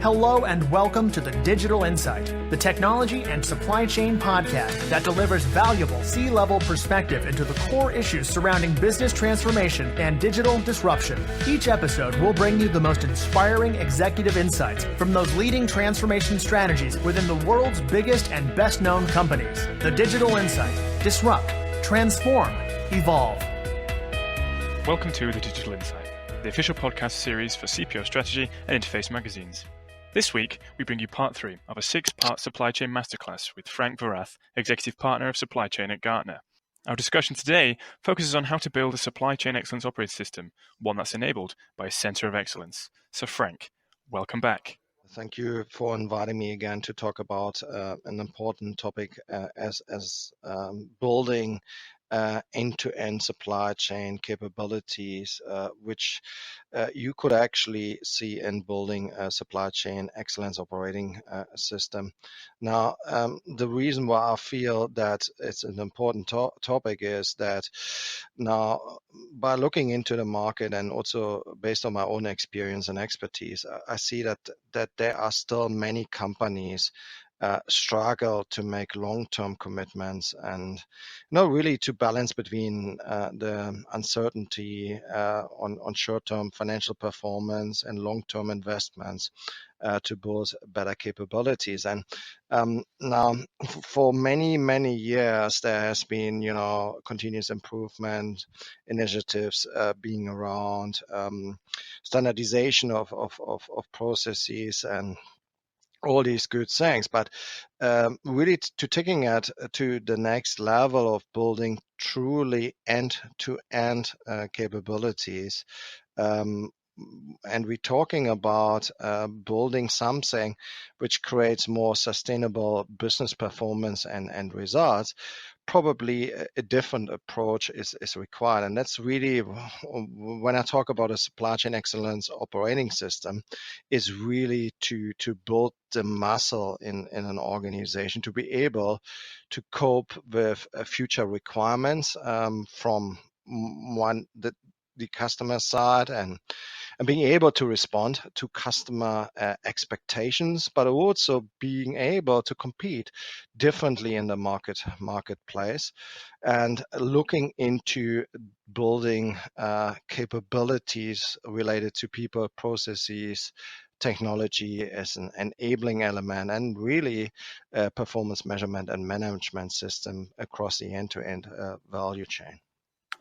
Hello and welcome to the Digital Insight, the technology and supply chain podcast that delivers valuable C-level perspective into the core issues surrounding business transformation and digital disruption. Each episode will bring you the most inspiring executive insights from those leading transformation strategies within the world's biggest and best-known companies. The Digital Insight. Disrupt, transform, evolve. Welcome to the Digital Insight, the official podcast series for CPO Strategy and Interface magazines. This week, we bring you part 3 of a 6-part supply chain masterclass with Frank Vorrath, Executive Partner of Supply Chain at Gartner. Our discussion today focuses on how to build a supply chain excellence operating system, one that's enabled by a center of excellence. So Frank, welcome back. Thank you for inviting me again to talk about an important topic as building end-to-end supply chain capabilities, which you could actually see in building a supply chain excellence operating system. Now, the reason why I feel that it's an important topic is that now, by looking into the market and also based on my own experience and expertise, I see that there are still many companies struggle to make long-term commitments and really to balance between the uncertainty on short-term financial performance and long-term investments to build better capabilities. And now for many years there has been continuous improvement initiatives being around, standardization of processes and all these good things, but really to taking it to the next level of building truly end-to-end capabilities. And we're talking about building something which creates more sustainable business performance and results. Probably a different approach is required. And that's really, when I talk about a supply chain excellence operating system, is really to build the muscle in an organization to be able to cope with future requirements from the customer side and being able to respond to customer expectations, but also being able to compete differently in the marketplace and looking into building capabilities related to people, processes, technology as an enabling element, and really performance measurement and management system across the end-to-end value chain.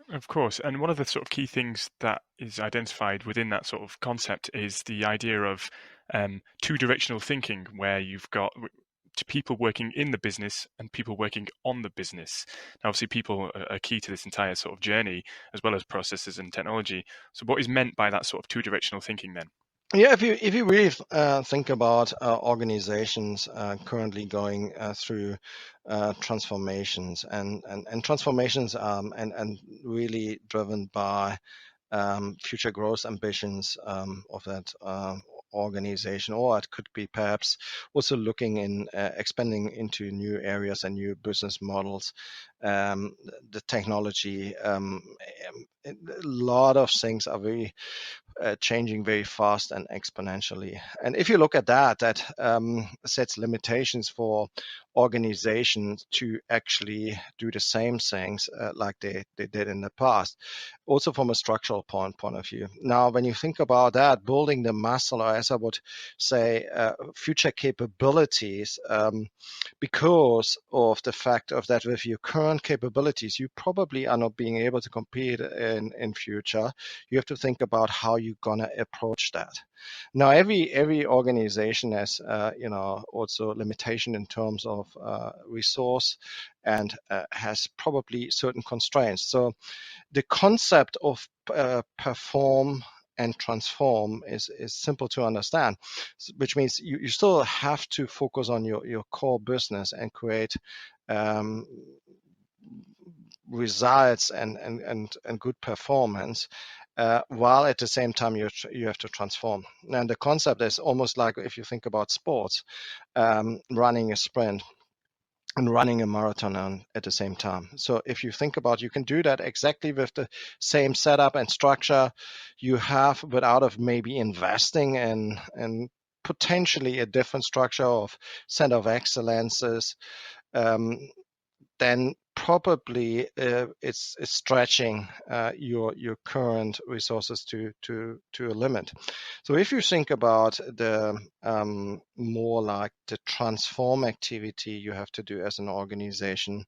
Of course, and one of the sort of key things that is identified within that sort of concept is the idea of two-directional thinking, where you've got people working in the business and people working on the business. Now, obviously, people are key to this entire sort of journey, as well as processes and technology. So what is meant by that sort of two-directional thinking then? Yeah, if you really think about organizations currently going through transformations and transformations and really driven by future growth ambitions of that organization, or it could be perhaps also looking in expanding into new areas and new business models, the technology, a lot of things are very changing very fast and exponentially. And if you look at that sets limitations for organizations to actually do the same things like they did in the past, also from a structural point of view. Now, when you think about that, building the muscle, or as I would say, future capabilities, because of the fact of that with your current capabilities, you probably are not being able to compete in future. You have to think about how you're gonna approach that. Now, every organization has also limitation in terms of resource and has probably certain constraints. So the concept of perform and transform is simple to understand, which means you still have to focus on your core business and create results and good performance, while at the same time you have to transform. And the concept is almost like if you think about sports, running a sprint and running a marathon at the same time. So if you think about, you can do that exactly with the same setup and structure you have without of maybe investing in potentially a different structure of center of excellences, then probably it's stretching your current resources to a limit. So if you think about the more like the transform activity you have to do as an organization,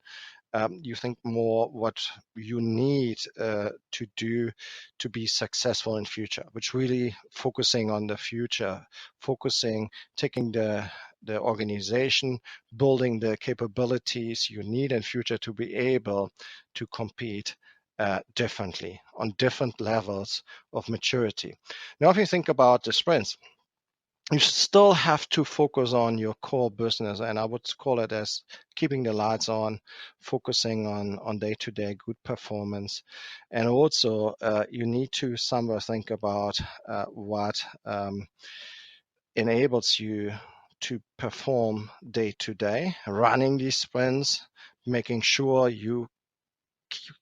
you think more what you need to do to be successful in future, which really focusing on the future, taking the organization, building the capabilities you need in future to be able to compete differently on different levels of maturity. Now, if you think about the sprints, you still have to focus on your core business, and I would call it as keeping the lights on, focusing on day-to-day good performance. And also you need to somewhere think about what enables you to perform day-to-day, running these sprints, making sure you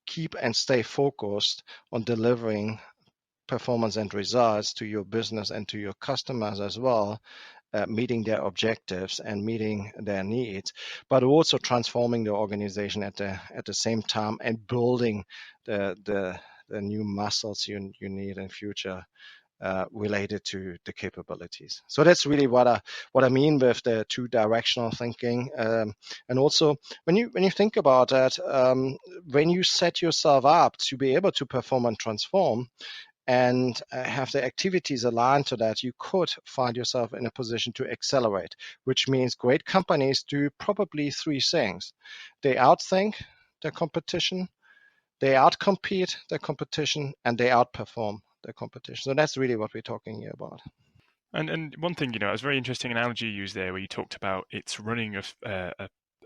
keep and stay focused on delivering performance and results to your business and to your customers as well, meeting their objectives and meeting their needs, but also transforming the organization at the same time and building the new muscles you need in future related to the capabilities. So that's really what I mean with the two directional thinking. And also when you think about that, when you set yourself up to be able to perform and transform, and have the activities aligned to that, you could find yourself in a position to accelerate, which means great companies do probably three things. They outthink their competition, they outcompete their competition, and they outperform their competition. So that's really what we're talking here about. And one thing, it was a very interesting analogy you used there where you talked about it's running a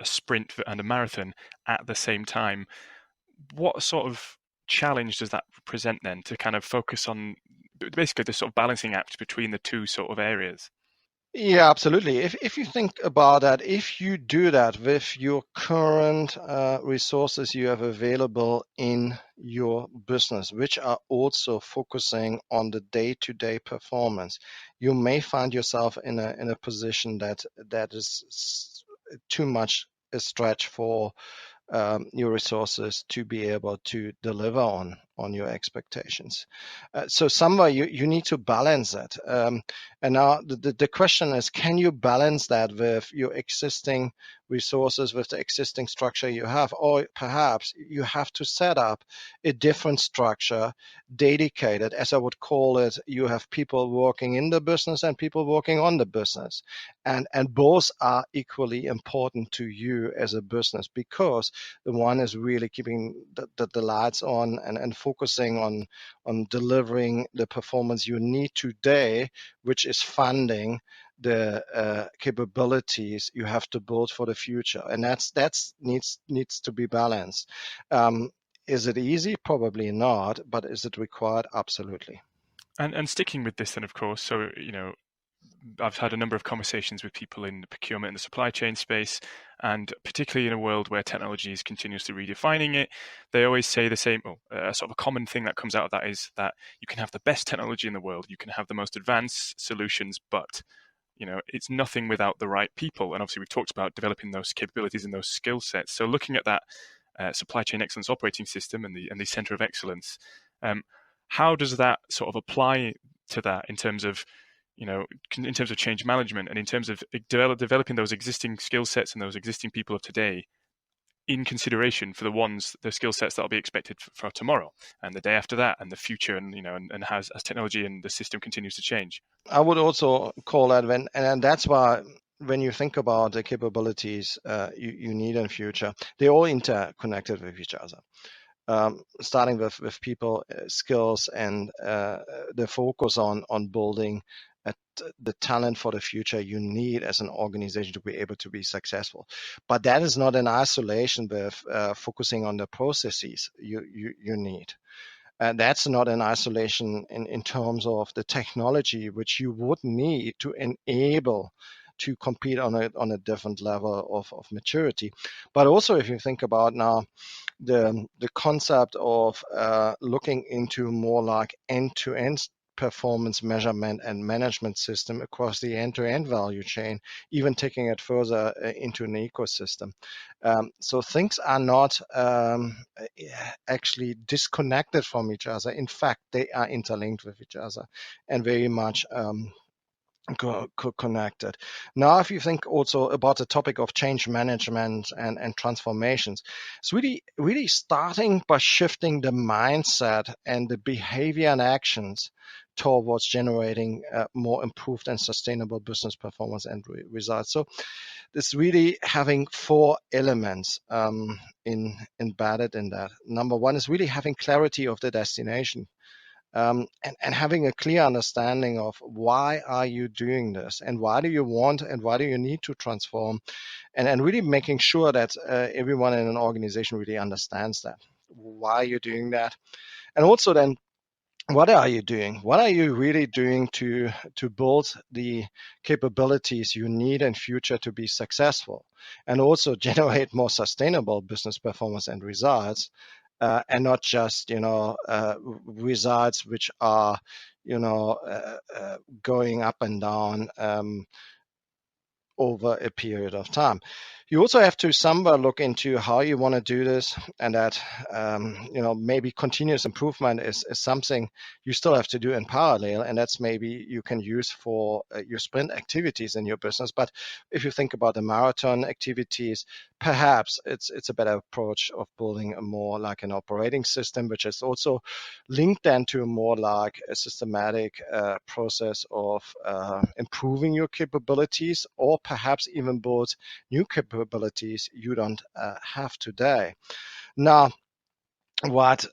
sprint and a marathon at the same time. What sort of challenge does that present then to kind of focus on basically the sort of balancing act between the two sort of areas? Yeah, absolutely. If you think about that, if you do that with your current resources you have available in your business, which are also focusing on the day-to-day performance, you may find yourself in a position that is too much a stretch for your resources to be able to deliver on your expectations. So somewhere you need to balance that. And now the question is, can you balance that with your existing resources, with the existing structure you have? Or perhaps you have to set up a different structure, dedicated, as I would call it. You have people working in the business and people working on the business. And both are equally important to you as a business, because the one is really keeping the lights on and focusing on delivering the performance you need today, which is funding the capabilities you have to build for the future. And that's needs to be balanced. Is it easy? Probably not. But is it required? Absolutely. And sticking with this then, of course, so, I've had a number of conversations with people in the procurement and the supply chain space, and particularly in a world where technology is continuously redefining it, they always say the same, sort of a common thing that comes out of that is that you can have the best technology in the world, you can have the most advanced solutions, but it's nothing without the right people. And obviously we've talked about developing those capabilities and those skill sets. So looking at that supply chain excellence operating system and the center of excellence, how does that sort of apply to that in terms of change management and in terms of developing those existing skill sets and those existing people of today in consideration for the skill sets that will be expected for tomorrow and the day after that and the future, and as technology and the system continues to change? I would also call that and that's why when you think about the capabilities you need in future, they're all interconnected with each other. Starting with people skills and the focus on building the talent for the future you need as an organization to be able to be successful. But that is not in isolation with focusing on the processes you need. And that's not in isolation in terms of the technology which you would need to enable to compete on a different level of maturity. But also, if you think about now the concept of looking into more like end-to-end performance measurement and management system across the end-to-end value chain, even taking it further into an ecosystem. So things are not actually disconnected from each other. In fact, they are interlinked with each other and very much connected. Now, if you think also about the topic of change management and transformations, it's really starting by shifting the mindset and the behavior and actions towards generating more improved and sustainable business performance and results. So it's really having 4 elements embedded in that. Number one is really having clarity of the destination. And having a clear understanding of why are you doing this and why do you want and why do you need to transform, and really making sure that everyone in an organization really understands that, why you're doing that. And also then, what are you doing? What are you really doing to build the capabilities you need in future to be successful and also generate more sustainable business performance and results? And not just results which are going up and down over a period of time. You also have to somewhere look into how you want to do this, and that maybe continuous improvement is something you still have to do in parallel, and that's maybe you can use for your sprint activities in your business. But if you think about the marathon activities, perhaps it's a better approach of building a more like an operating system, which is also linked then to a more like a systematic process of improving your capabilities, or perhaps even build new capabilities you don't have today. Now, what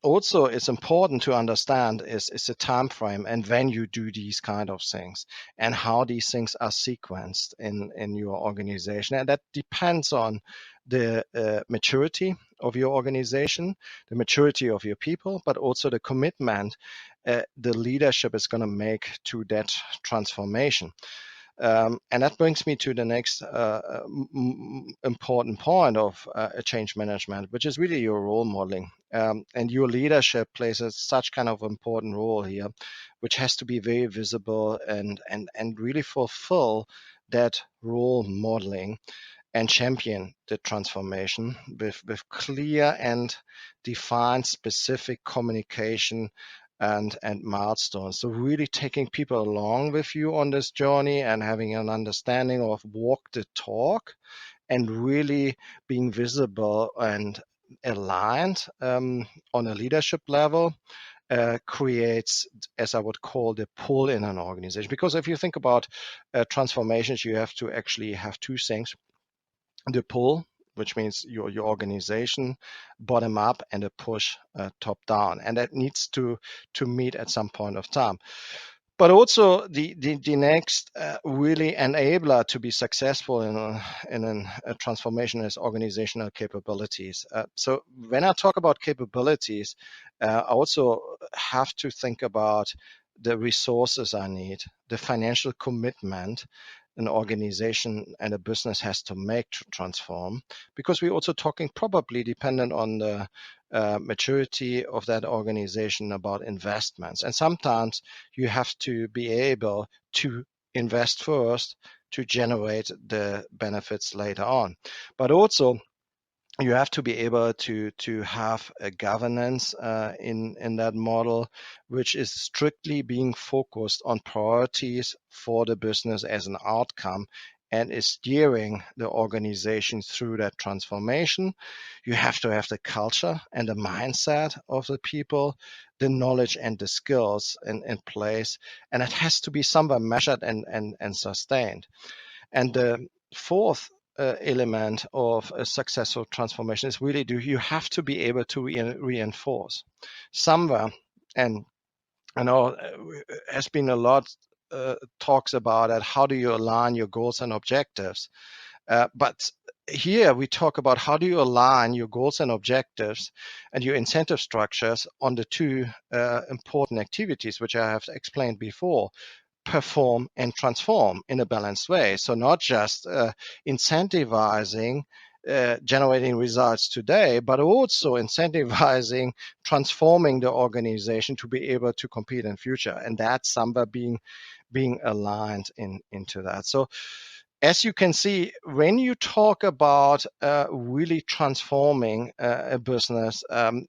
also is important to understand is the time frame and when you do these kind of things and how these things are sequenced in your organization. And that depends on the maturity of your organization, the maturity of your people, but also the commitment the leadership is going to make to that transformation. And that brings me to the next important point of change management, which is really your role modeling. And your leadership plays such kind of important role here, which has to be very visible and really fulfill that role modeling and champion the transformation with clear and defined specific communication and milestones. So really taking people along with you on this journey and having an understanding of walk the talk and really being visible and aligned on a leadership level creates, as I would call, the pull in an organization. Because if you think about transformations, you have to actually have 2 things: the pull, which means your organization bottom up, and a push top down, and that needs to meet at some point of time. But also the next really enabler to be successful in a transformation is organizational capabilities. So when I talk about capabilities, I also have to think about the resources I need, the financial commitment an organization and a business has to make to transform, because we're also talking, probably dependent on the maturity of that organization, about investments. And sometimes you have to be able to invest first to generate the benefits later on. But also you have to be able to have a governance in that model, which is strictly being focused on priorities for the business as an outcome and is steering the organization through that transformation. You have to have the culture and the mindset of the people, the knowledge and the skills in place, and it has to be somewhere measured and sustained. And the fourth element of a successful transformation is really, you have to be able to reinforce somewhere. And I know has been a lot talks about it. How do you align your goals and objectives? But here we talk about how do you align your goals and objectives and your incentive structures on the 2 important activities, which I have explained before: perform and transform in a balanced way. So not just incentivizing generating results today, but also incentivizing, transforming the organization to be able to compete in future. And that's somewhere being aligned into that. So as you can see, when you talk about really transforming a business,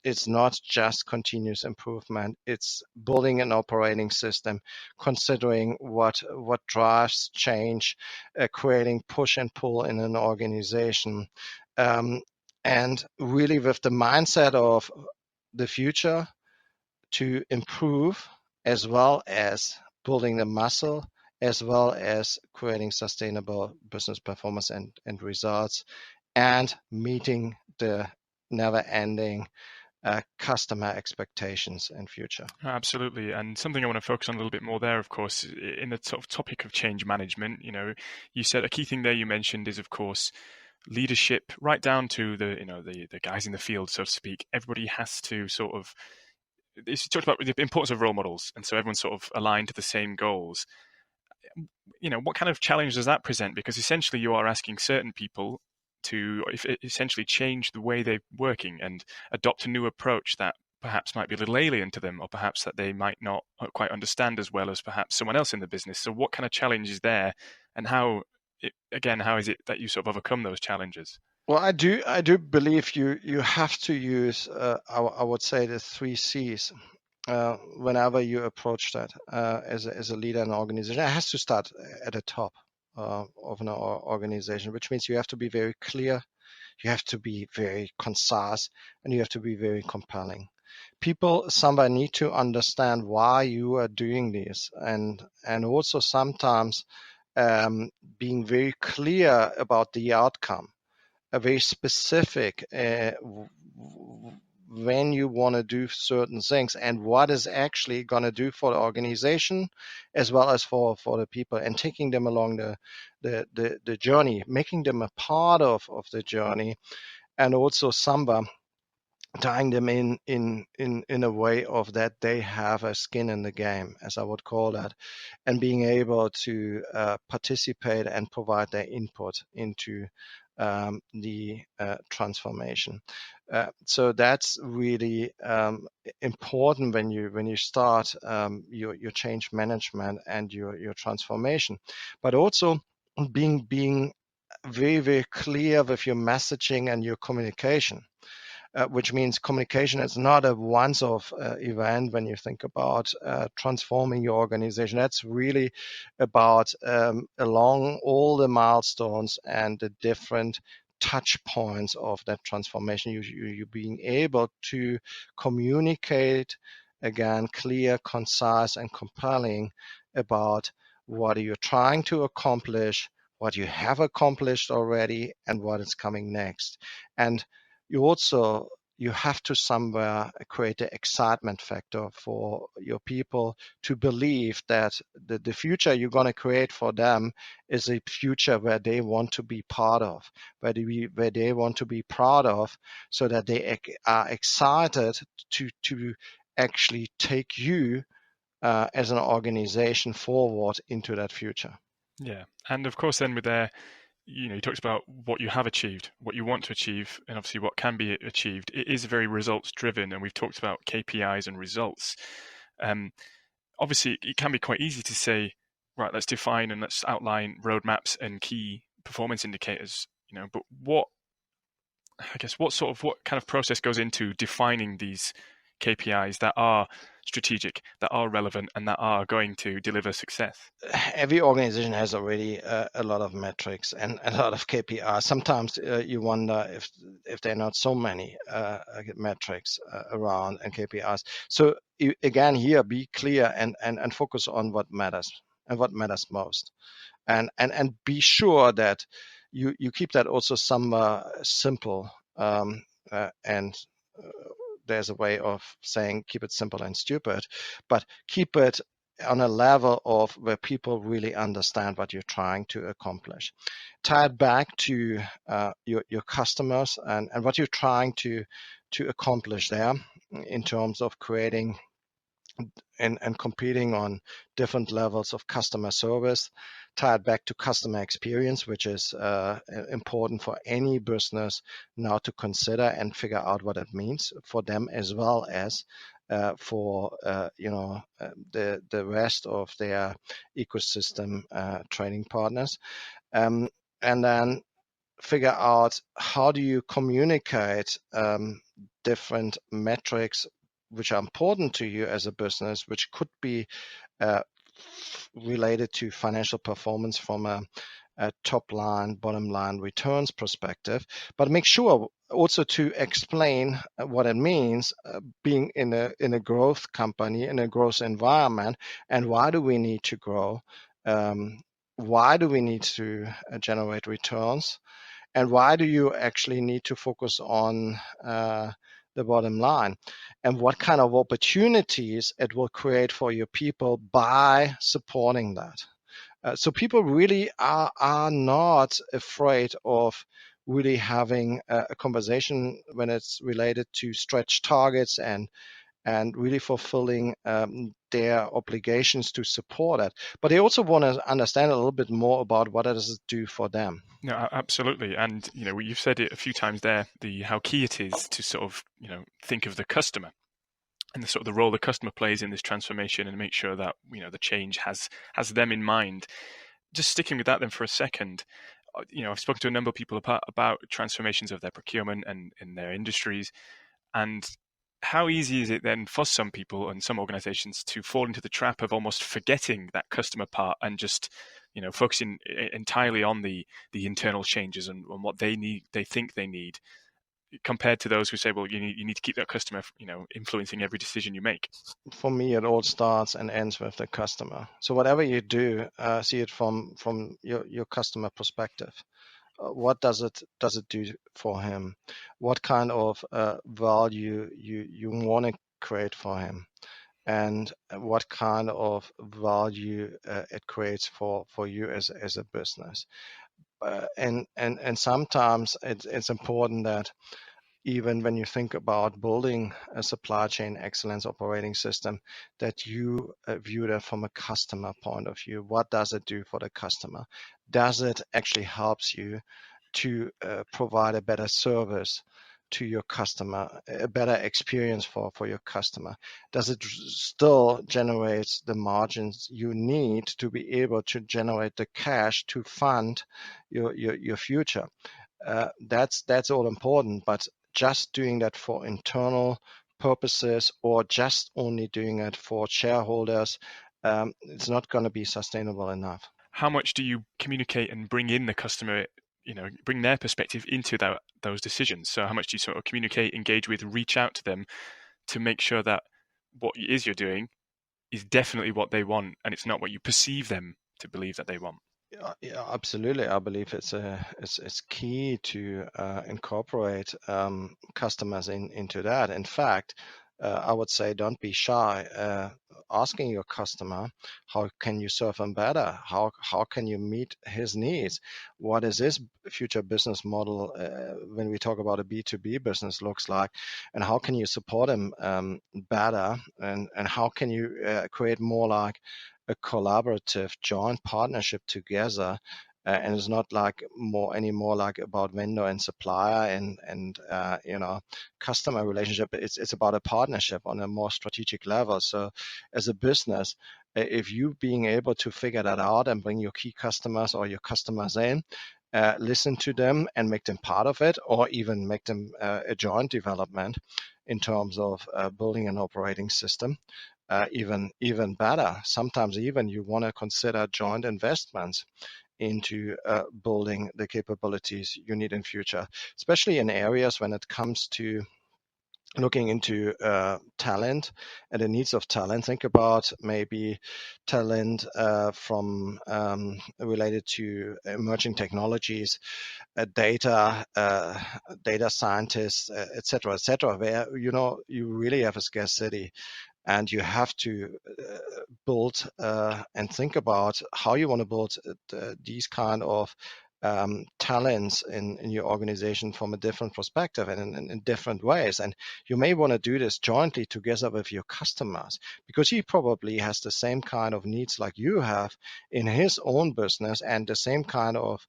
it's not just continuous improvement. It's building an operating system, considering what drives change, creating push and pull in an organization, and really with the mindset of the future to improve, as well as building the muscle, as well as creating sustainable business performance and results, and meeting the never-ending customer expectations in future. Absolutely. And something I want to focus on a little bit more there, of course, in the sort of topic of change management, you said a key thing there you mentioned is, of course, leadership, right down to the guys in the field, so to speak. Everybody has to sort of, you talked about the importance of role models, and so everyone's sort of aligned to the same goals. What kind of challenge does that present? Because essentially you are asking certain people to essentially change the way they're working and adopt a new approach that perhaps might be a little alien to them, or perhaps that they might not quite understand as well as perhaps someone else in the business. So what kind of challenge is there, and how is it that you sort of overcome those challenges? Well, I do believe you have to use I would say the 3 C's whenever you approach that as a leader in an organization. It has to start at the top of an organization, which means you have to be very clear, you have to be very concise, and you have to be very compelling. Somebody need to understand why you are doing this, and also sometimes being very clear about the outcome, a very specific when you want to do certain things and what is actually going to do for the organization as well as for the people, and taking them along the journey, making them a part of the journey, and also somewhere tying them in a way of that they have a skin in the game, as I would call that, and being able to participate and provide their input into the transformation. So that's really important when you start your change management and your transformation, but also being very, very clear with your messaging and your communication. Which means communication is not a once-off event when you think about transforming your organization. That's really about along all the milestones and the different touch points of that transformation. You being able to communicate, again, clear, concise, and compelling about what you're trying to accomplish, what you have accomplished already, and what is coming next. And you have to somewhere create the excitement factor for your people to believe that the future you're going to create for them is a future where they want to be part of, where they want to be proud of, so that they are excited to actually take you as an organization forward into that future. Yeah, and of course then with their you talked about what you have achieved, what you want to achieve, and obviously what can be achieved. It is very results driven, and we've talked about KPIs and results. Obviously, it can be quite easy to say, right, let's define and let's outline roadmaps and key performance indicators. But what kind of process goes into defining these KPIs that are strategic, that are relevant, and that are going to deliver success? Every organization has already a lot of metrics and a lot of KPIs. Sometimes you wonder if there are not so many metrics around and KPIs. So again, here, be clear and focus on what matters and what matters most, and be sure that you keep that also somewhat simple, and there's a way of saying keep it simple and stupid, but keep it on a level of where people really understand what you're trying to accomplish. Tie it back to your customers and what you're trying to accomplish there in terms of creating and competing on different levels of customer service, tied back to customer experience, which is important for any business now to consider and figure out what it means for them, as well as for the rest of their ecosystem trading partners, and then figure out how do you communicate different metrics which are important to you as a business, which could be uh, related to financial performance from a top line, bottom line returns perspective, but make sure also to explain what it means being in a growth company, in a growth environment, and why do we need to grow? Why do we need to generate returns? And why do you actually need to focus on the bottom line? And what kind of opportunities it will create for your people by supporting that? So people really are not afraid of really having a conversation when it's related to stretch targets and really fulfilling their obligations to support it. But they also want to understand a little bit more about what does it do for them. No, absolutely. And, you've said it a few times there, how key it is to sort of, think of the customer and the sort of the role the customer plays in this transformation, and make sure that, the change has them in mind. Just sticking with that then for a second, I've spoken to a number of people about transformations of their procurement and in their industries, and how easy is it then for some people and some organizations to fall into the trap of almost forgetting that customer part and just focusing entirely on the internal changes and on what they think they need, compared to those who say, well, you need to keep that customer influencing every decision you make? For me, it all starts and ends with the customer. So whatever you do, see it from your customer perspective. What does it do for him? What kind of value you want to create for him, and what kind of value it creates for you as a business. And sometimes it's important that even when you think about building a supply chain excellence operating system, that you view that from a customer point of view. What does it do for the customer? Does it actually helps you to provide a better service to your customer, a better experience for your customer? Does it still generate the margins you need to be able to generate the cash to fund your future? That's all important, but just doing that for internal purposes or just only doing it for shareholders, it's not going to be sustainable enough. How much do you communicate and bring in the customer, bring their perspective into those decisions? So how much do you sort of communicate, engage with, reach out to them to make sure that what it is you're doing is definitely what they want and it's not what you perceive them to believe that they want? Yeah, absolutely. I believe it's key to incorporate customers into that. In fact, I would say don't be shy asking your customer how can you serve him better, how can you meet his needs, what is his future business model when we talk about a B2B business looks like, and how can you support him better, and how can you create more like a collaborative joint partnership together, and it's not like anymore like about vendor and supplier and customer relationship. It's about a partnership on a more strategic level. So as a business, if you being able to figure that out and bring your key customers or your customers in, listen to them and make them part of it, or even make them a joint development in terms of building an operating system, even better. Sometimes even you want to consider joint investments into building the capabilities you need in future, especially in areas when it comes to looking into talent and the needs of talent. Think about maybe talent from related to emerging technologies, data scientists, etc., where you really have a scarcity, and you have to build and think about how you want to build these kind of talents in your organization from a different perspective and in different ways. And you may want to do this jointly together with your customers, because he probably has the same kind of needs like you have in his own business, and the same kind of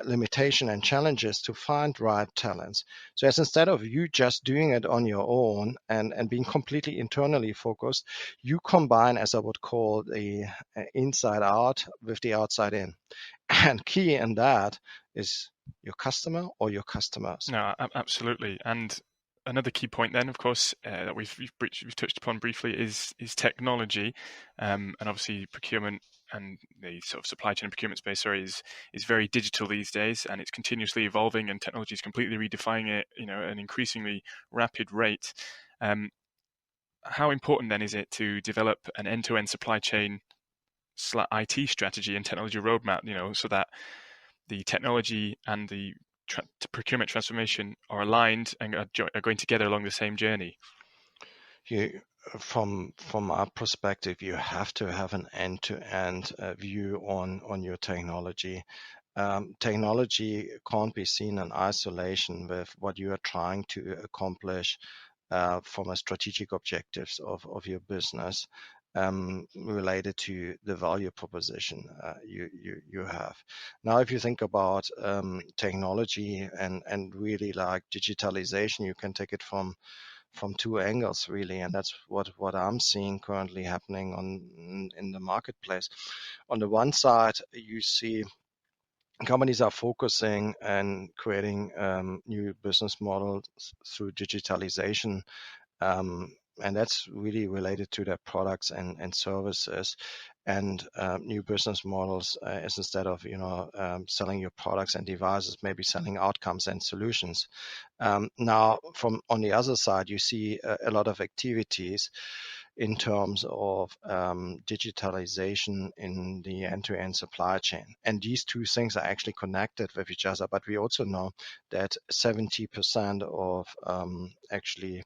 limitation and challenges to find right talents. So as instead of you just doing it on your own and being completely internally focused, you combine, as I would call, the inside out with the outside in. And key in that is your customer or your customers. No, absolutely. And another key point then, of course, that we've touched upon briefly is technology, and obviously procurement and the sort of supply chain and procurement space, is very digital these days, and it's continuously evolving, and technology is completely redefining it, at an increasingly rapid rate. How important then is it to develop an end-to-end supply chain IT strategy and technology roadmap, so that the technology and the procurement transformation are aligned and are going together along the same journey? From our perspective, you have to have an end-to-end view on your technology. Technology can't be seen in isolation with what you are trying to accomplish from a strategic objectives of your business, related to the value proposition you have. Now, if you think about technology and really like digitalization, you can take it from two angles really, and that's what I'm seeing currently happening in the marketplace. On the one side, you see companies are focusing and creating new business models through digitalization, and that's really related to their products and services, and new business models, is instead of selling your products and devices, maybe selling outcomes and solutions. Now, from on the other side, you see a lot of activities in terms of digitalization in the end-to-end supply chain. And these two things are actually connected with each other. But we also know that 70% of actually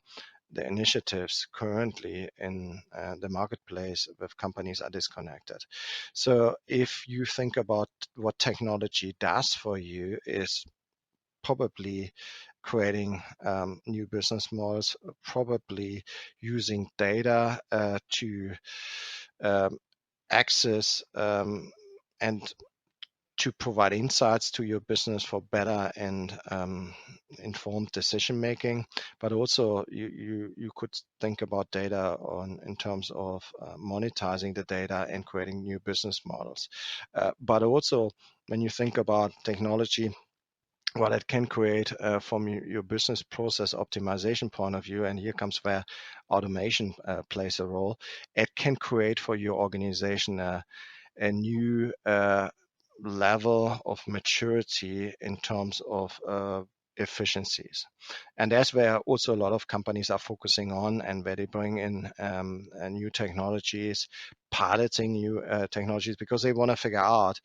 the initiatives currently in the marketplace with companies are disconnected. So if you think about what technology does for you, is probably creating new business models, probably using data to access and to provide insights to your business for better and informed decision making. But also you could think about data in terms of monetizing the data and creating new business models. But also when you think about technology, what it can create from your business process optimization point of view, and here comes where automation plays a role. It can create for your organization a new level of maturity in terms of efficiencies. And that's where also a lot of companies are focusing on, and where they bring in new technologies, piloting new technologies, because they want to figure out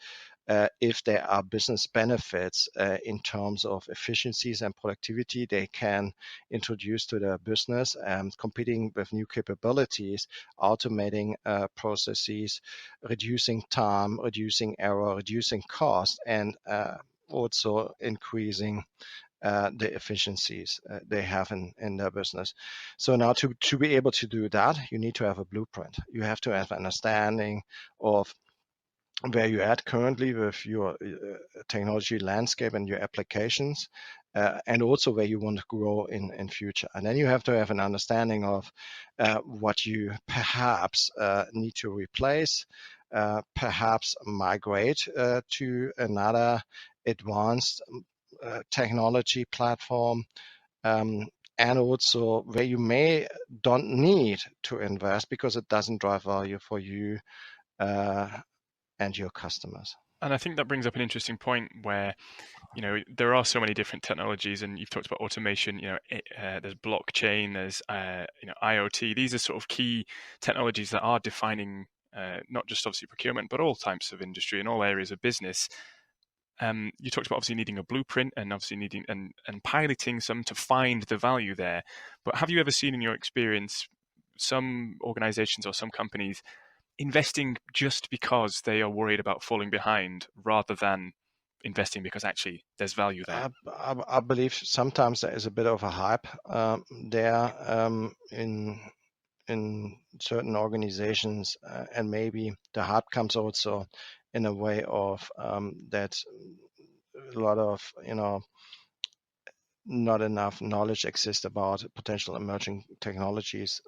if there are business benefits in terms of efficiencies and productivity they can introduce to their business, competing with new capabilities, automating processes, reducing time, reducing error, reducing cost, and also increasing the efficiencies they have in their business. So now to be able to do that, you need to have a blueprint. You have to have an understanding of where you're at currently with your technology landscape and your applications, and also where you want to grow in future. And then you have to have an understanding of what you perhaps need to replace, perhaps migrate to another advanced technology platform, and also where you may don't need to invest because it doesn't drive value for you and your customers. And I think that brings up an interesting point where, there are so many different technologies, and you've talked about automation. There's blockchain, there's IoT. These are sort of key technologies that are defining not just obviously procurement, but all types of industry and all areas of business. You talked about obviously needing a blueprint and obviously needing and piloting some to find the value there. But have you ever seen in your experience some organizations or some companies investing just because they are worried about falling behind, rather than investing because actually there's value there? I believe sometimes there is a bit of a hype there in certain organizations, and maybe the hype comes also in a way of that a lot of not enough knowledge exists about potential emerging technologies,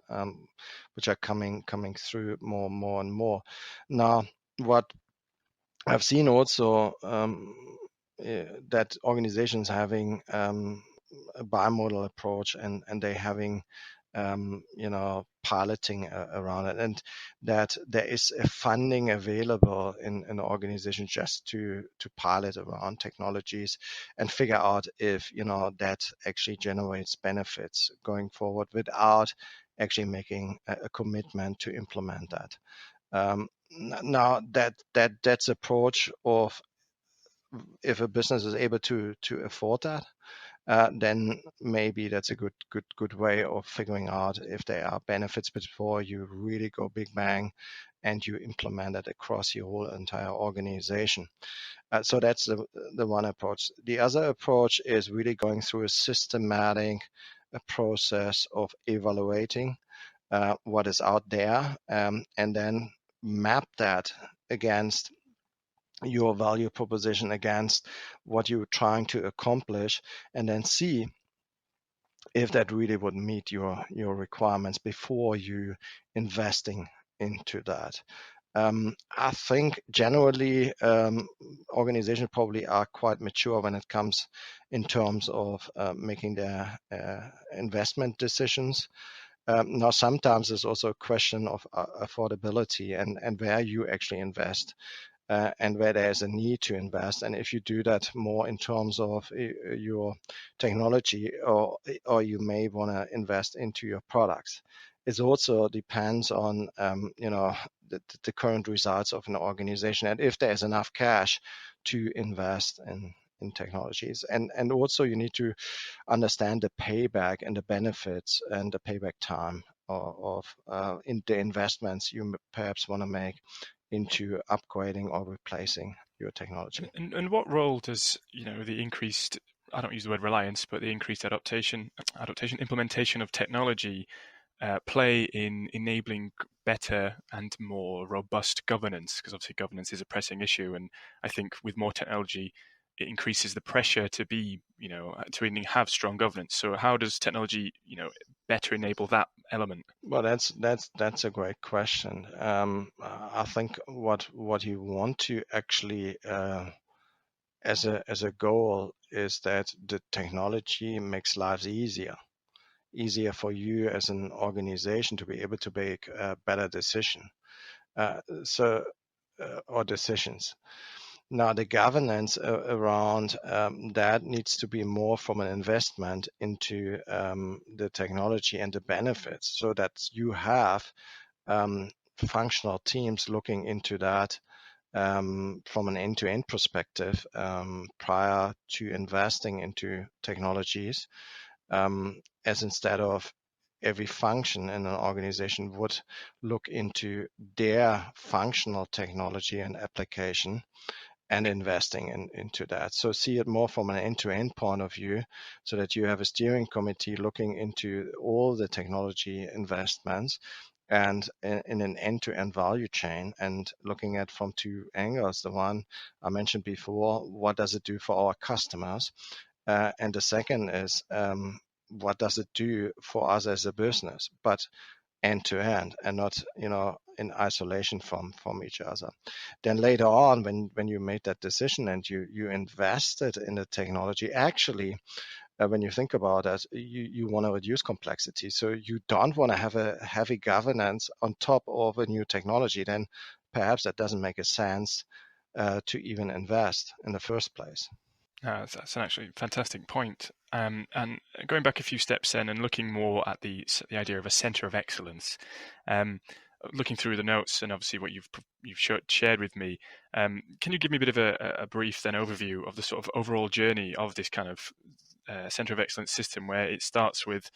which are coming through more and more. Now, what I've seen also that organizations having a bimodal approach, and they having piloting around it, and that there is a funding available in an organization just to pilot around technologies and figure out if that actually generates benefits going forward without actually making a commitment to implement that. Now that's approach of, if a business is able to afford that, then maybe that's a good way of figuring out if there are benefits before you really go big bang and you implement it across your whole entire organization. So that's the one approach. The other approach is really going through a systematic process of evaluating what is out there, and then map that against your value proposition, against what you're trying to accomplish, and then see if that really would meet your requirements before you investing into that. I think generally organizations probably are quite mature when it comes in terms of making their investment decisions. Now, sometimes there's also a question of affordability and where you actually invest. And where there's a need to invest. And if you do that more in terms of your technology, or you may want to invest into your products. It also depends on the current results of an organization, and if there's enough cash to invest in technologies. And also you need to understand the payback and the benefits and the payback time of in the investments you perhaps want to make into upgrading or replacing your technology. And what role does the increased, I don't use the word reliance, but the increased adaptation, implementation of technology play in enabling better and more robust governance? Because obviously governance is a pressing issue, and I think with more technology, it increases the pressure to be, to even have strong governance. So how does technology, better enable that element? Well, that's a great question. I think what you want to actually as a goal is that the technology makes lives easier for you as an organization to be able to make a better decision. Or decisions. Now, the governance around that needs to be more from an investment into the technology and the benefits, so that you have functional teams looking into that from an end-to-end perspective prior to investing into technologies, as instead of every function in an organization would look into their functional technology and application and investing into that. So see it more from an end-to-end point of view, so that you have a steering committee looking into all the technology investments and in an end-to-end value chain, and looking at from two angles. The one I mentioned before, what does it do for our customers? And the second is, what does it do for us as a business? But end to end, and not in isolation from each other. Then later on, when you made that decision and you invested in the technology, actually when you think about it, you want to reduce complexity. So you don't want to have a heavy governance on top of a new technology. Then perhaps that doesn't make a sense to even invest in the first place. That's an actually fantastic point. And going back a few steps then, and looking more at the idea of a center of excellence, looking through the notes and obviously what you've shared with me, can you give me a bit of a brief then overview of the sort of overall journey of this kind of center of excellence system, where it starts with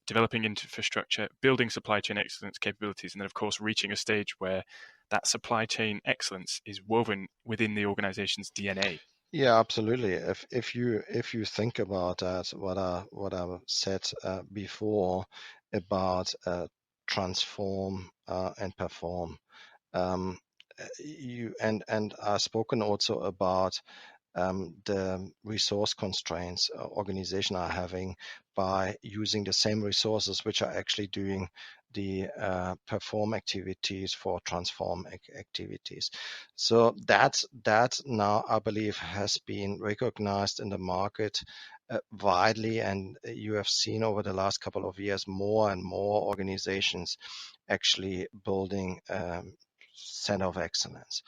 developing infrastructure, building supply chain excellence capabilities, and then of course reaching a stage where that supply chain excellence is woven within the organization's DNA? Yeah, absolutely. If you think about that, what I said before about transform and perform, um, and I've spoken also about the resource constraints organization are having by using the same resources which are actually doing the perform activities for transform activities. So that now I believe has been recognized in the market widely, and you have seen over the last couple of years more and more organizations actually building center of excellence.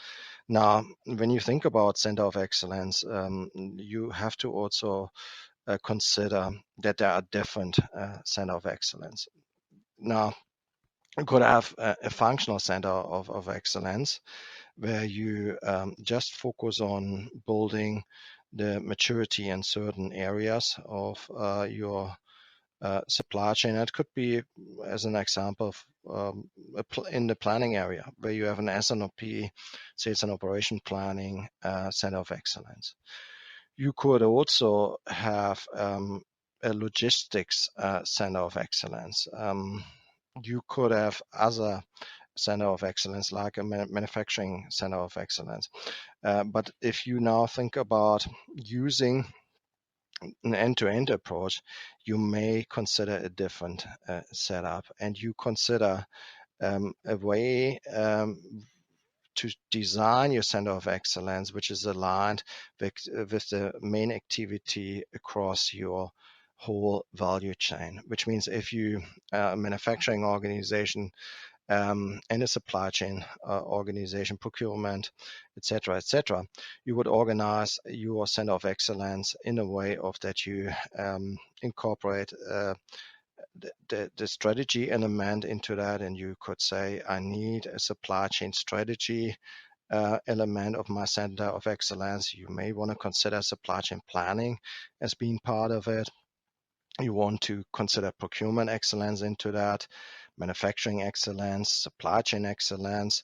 Now, when you think about center of excellence, you have to also consider that there are different center of excellence. Now, you could have a functional center of excellence where you just focus on building the maturity in certain areas of your supply chain. It could be, as an example, in the planning area where you have an S&OP, sales and operation planning center of excellence. You could also have a logistics center of excellence. You could have other center of excellence like a manufacturing center of excellence. But if you now think about using an end-to-end approach, you may consider a different setup, and you consider a way to design your center of excellence, which is aligned with the main activity across your whole value chain. Which means if you a manufacturing organization and a supply chain organization, procurement, etc., you would organize your center of excellence in a way of that you incorporate the strategy element into that, and you could say, I need a supply chain strategy element of my center of excellence. You may want to consider supply chain planning as being part of it. You want to consider procurement excellence into that, manufacturing excellence, supply chain excellence.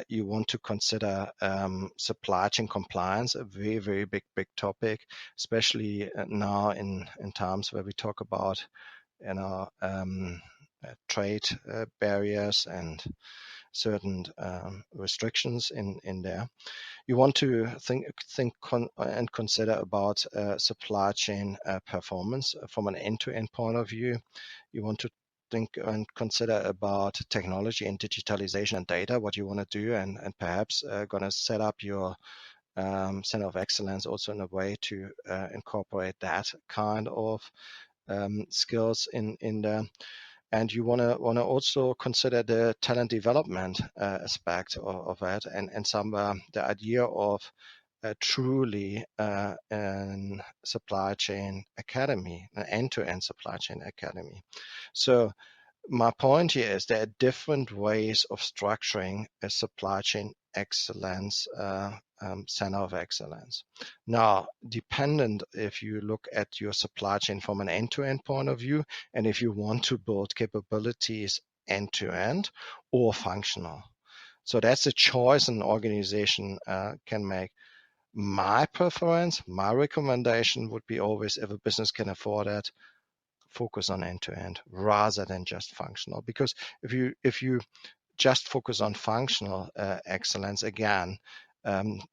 You want to consider supply chain compliance, a very, very big topic, especially now in times where we talk about trade barriers and certain restrictions in there. You want to think and consider about supply chain performance from an end-to-end point of view. You want to think and consider about technology and digitalization and data, what you want to do, and perhaps going to set up your center of excellence also in a way to incorporate that kind of skills in there. And you want to also consider the talent development aspect of that, and some the idea of truly an supply chain academy, an end-to-end supply chain academy. So my point here is there are different ways of structuring a supply chain excellence center of excellence. Now, dependent if you look at your supply chain from an end-to-end point of view, and if you want to build capabilities end-to-end or functional. So that's a choice an organization can make. My preference, my recommendation would be always, if a business can afford it, focus on end-to-end rather than just functional. Because if you just focus on functional excellence, again,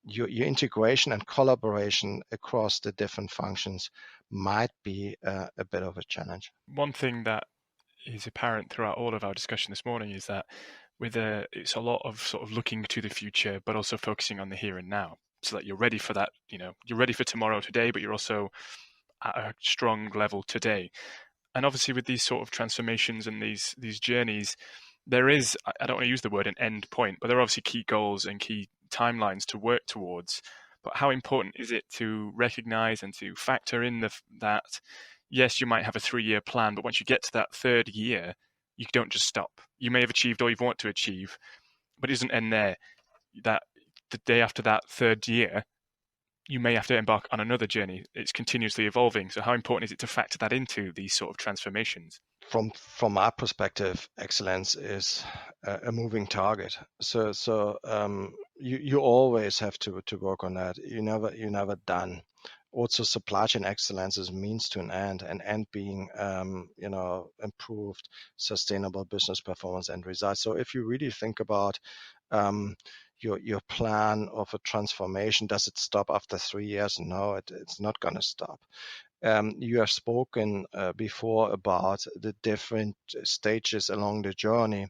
your integration and collaboration across the different functions might be a bit of a challenge. One thing that is apparent throughout all of our discussion this morning is that it's a lot of sort of looking to the future, but also focusing on the here and now, so that you're ready for that. You're ready for tomorrow today, but you're also at a strong level today. And obviously, with these sort of transformations and these journeys, there is, I don't want to use the word an end point, but there are obviously key goals and key timelines to work towards. But how important is it to recognize and to factor in that, yes, you might have a 3-year plan, but once you get to that third year, you don't just stop. You may have achieved all you want to achieve, but it doesn't end there. That the day after that third year, you may have to embark on another journey. It's continuously evolving. So how important is it to factor that into these sort of transformations? From our perspective, excellence is a moving target. So you always have to work on that. You're never done. Also, supply chain excellence is means to an end, and end being improved sustainable business performance and results. So if you really think about your plan of a transformation, does it stop after 3 years? No, it's not going to stop. You have spoken before about the different stages along the journey,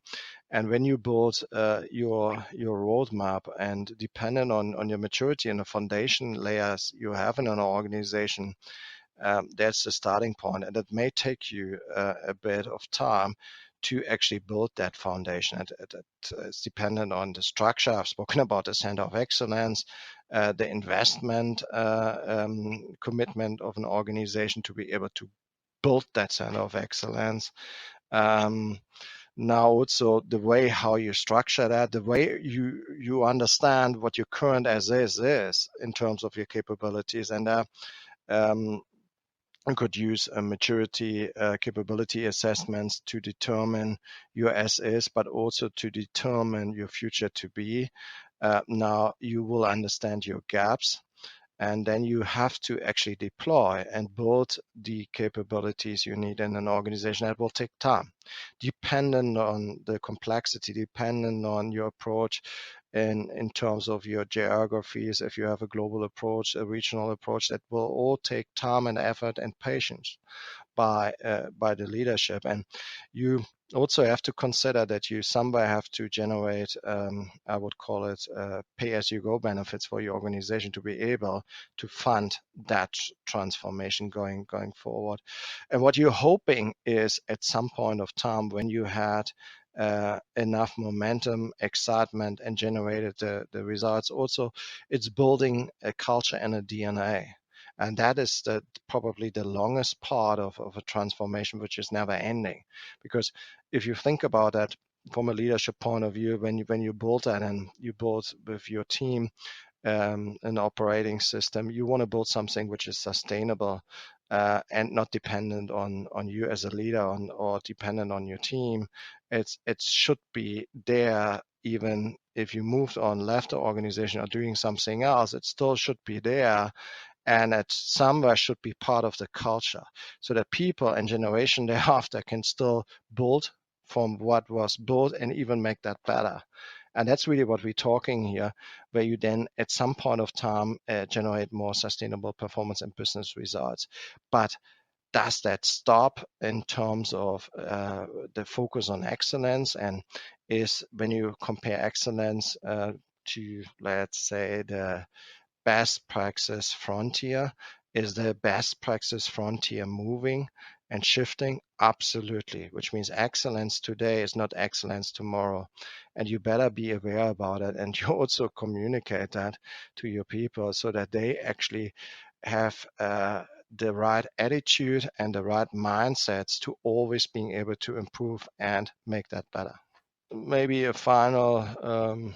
and when you build your roadmap, and depending on your maturity and the foundation layers you have in an organization, that's the starting point, and it may take you a bit of time to actually build that foundation. It's dependent on the structure. I've spoken about the center of excellence, the investment commitment of an organization to be able to build that center of excellence. Now also the way how you structure that, the way you understand what your current as is in terms of your capabilities, and you could use a maturity capability assessments to determine your as is, but also to determine your future to be. Now you will understand your gaps, and then you have to actually deploy and build the capabilities you need in an organization. That will take time, dependent on the complexity, dependent on your approach in terms of your geographies. If you have a global approach, a regional approach, that will all take time and effort and patience by the leadership. And you also have to consider that you somewhere have to generate, I would call it pay-as-you-go benefits for your organization to be able to fund that transformation going forward. And what you're hoping is at some point of time, when you had enough momentum, excitement, and generated the results, also it's building a culture and a DNA. And that is probably the longest part of a transformation, which is never ending. Because if you think about that from a leadership point of view, when you build that and you build with your team an operating system, you want to build something which is sustainable and not dependent on you as a leader or dependent on your team. It should be there even if you moved on, left the organization, or doing something else. It still should be there, and it somewhere should be part of the culture, so that people and generation thereafter can still build from what was built and even make that better. And that's really what we're talking here, where you then at some point of time generate more sustainable performance and business results. But does that stop in terms of the focus on excellence? And is, when you compare excellence to, let's say, the best practice frontier, is the best practice frontier moving and shifting? Absolutely, which means excellence today is not excellence tomorrow. And you better be aware about it, and you also communicate that to your people so that they actually have the right attitude and the right mindsets to always being able to improve and make that better. Maybe a final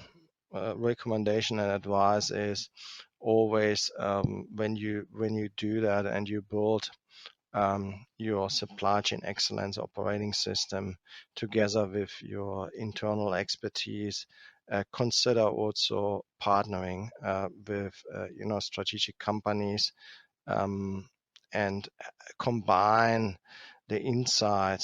recommendation and advice is always when you do that and you build your supply chain excellence operating system together with your internal expertise, consider also partnering with strategic companies, and combine the inside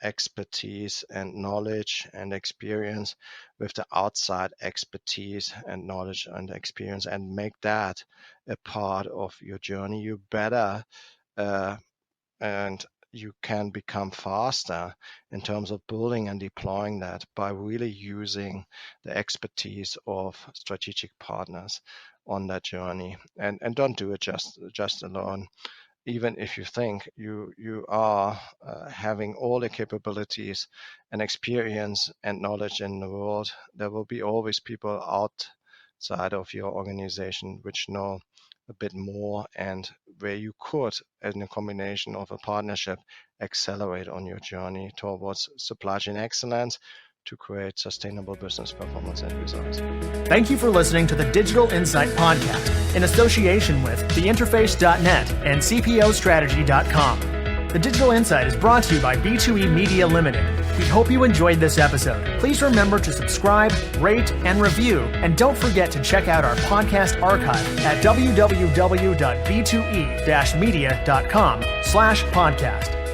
expertise and knowledge and experience with the outside expertise and knowledge and experience, and make that a part of your journey. You better and you can become faster in terms of building and deploying that by really using the expertise of strategic partners on that journey. And don't do it just alone. Even if you think you are having all the capabilities and experience and knowledge in the world, there will be always people outside of your organization which know a bit more, and where you could, in a combination of a partnership, accelerate on your journey towards supply chain excellence, to create sustainable business performance and results. Thank you for listening to the Digital Insight Podcast in association with theinterface.net and cpostrategy.com. The Digital Insight is brought to you by B2E Media Limited. We hope you enjoyed this episode. Please remember to subscribe, rate, and review, and don't forget to check out our podcast archive at www.b2e-media.com/podcast.